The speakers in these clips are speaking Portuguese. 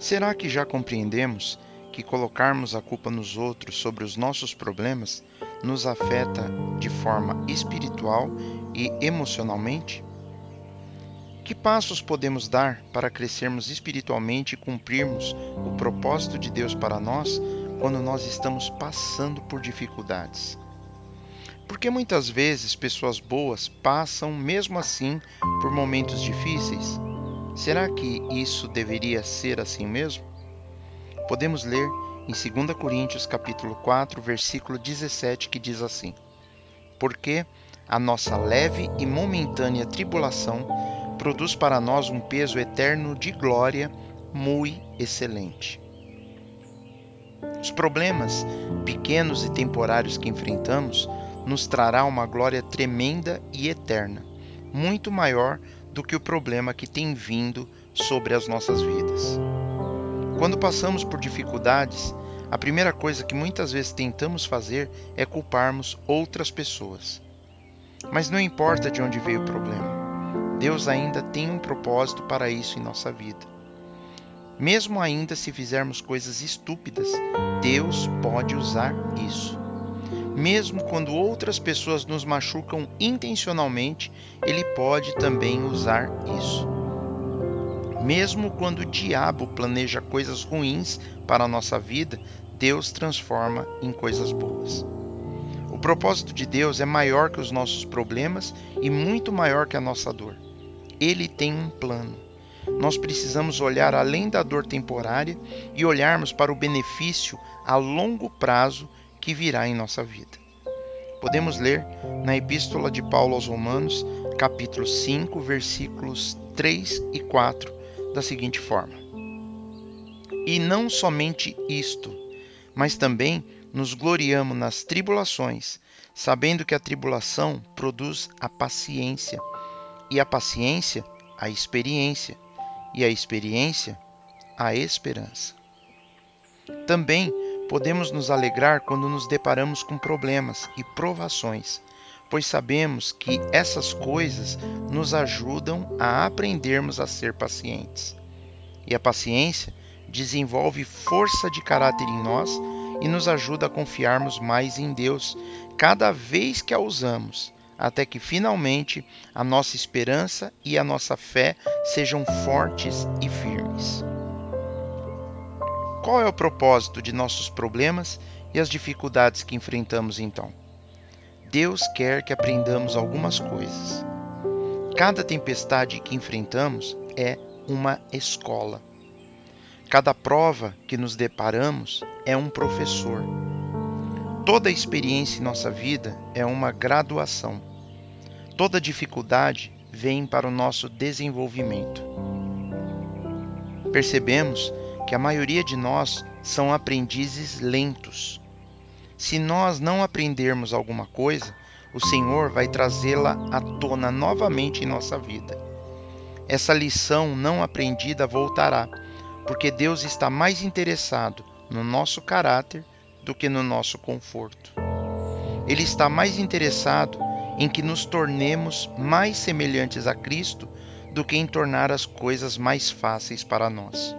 Será que já compreendemos que colocarmos a culpa nos outros sobre os nossos problemas nos afeta de forma espiritual e emocionalmente? Que passos podemos dar para crescermos espiritualmente e cumprirmos o propósito de Deus para nós quando nós estamos passando por dificuldades? Porque muitas vezes pessoas boas passam mesmo assim por momentos difíceis? Será que isso deveria ser assim mesmo? Podemos ler em 2 Coríntios capítulo 4, versículo 17, que diz assim: Porque a nossa leve e momentânea tribulação produz para nós um peso eterno de glória muito excelente. Os problemas pequenos e temporários que enfrentamos nos trará uma glória tremenda e eterna, muito maior do que o problema que tem vindo sobre as nossas vidas. Quando passamos por dificuldades, a primeira coisa que muitas vezes tentamos fazer é culparmos outras pessoas. Mas não importa de onde veio o problema, Deus ainda tem um propósito para isso em nossa vida. Mesmo ainda se fizermos coisas estúpidas, Deus pode usar isso. Mesmo quando outras pessoas nos machucam intencionalmente, Ele pode também usar isso. Mesmo quando o diabo planeja coisas ruins para a nossa vida, Deus transforma em coisas boas. O propósito de Deus é maior que os nossos problemas e muito maior que a nossa dor. Ele tem um plano. Nós precisamos olhar além da dor temporária e olharmos para o benefício a longo prazo que virá em nossa vida. Podemos ler na Epístola de Paulo aos Romanos, capítulo 5, versículos 3 e 4, da seguinte forma: E não somente isto, mas também nos gloriamos nas tribulações, sabendo que a tribulação produz a paciência, e a paciência, a experiência, e a experiência, a esperança. Também podemos nos alegrar quando nos deparamos com problemas e provações, pois sabemos que essas coisas nos ajudam a aprendermos a ser pacientes. E a paciência desenvolve força de caráter em nós e nos ajuda a confiarmos mais em Deus cada vez que a usamos, até que finalmente a nossa esperança e a nossa fé sejam fortes e firmes. Qual é o propósito de nossos problemas e as dificuldades que enfrentamos então? Deus quer que aprendamos algumas coisas. Cada tempestade que enfrentamos é uma escola. Cada prova que nos deparamos é um professor. Toda experiência em nossa vida é uma graduação. Toda dificuldade vem para o nosso desenvolvimento. Percebemos que a maioria de nós são aprendizes lentos. Se nós não aprendermos alguma coisa, o Senhor vai trazê-la à tona novamente em nossa vida. Essa lição não aprendida voltará, porque Deus está mais interessado no nosso caráter do que no nosso conforto. Ele está mais interessado em que nos tornemos mais semelhantes a Cristo do que em tornar as coisas mais fáceis para nós.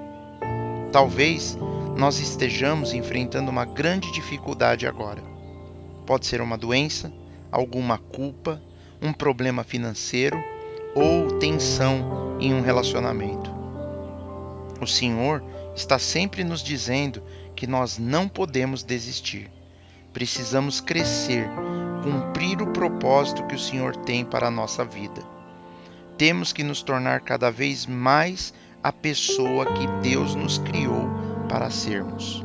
Talvez nós estejamos enfrentando uma grande dificuldade agora. Pode ser uma doença, alguma culpa, um problema financeiro ou tensão em um relacionamento. O Senhor está sempre nos dizendo que nós não podemos desistir. Precisamos crescer, cumprir o propósito que o Senhor tem para a nossa vida. Temos que nos tornar cada vez mais a pessoa que Deus nos criou para sermos.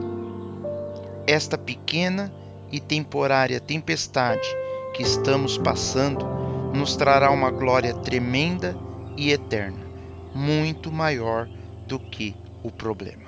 Esta pequena e temporária tempestade que estamos passando nos trará uma glória tremenda e eterna, muito maior do que o problema.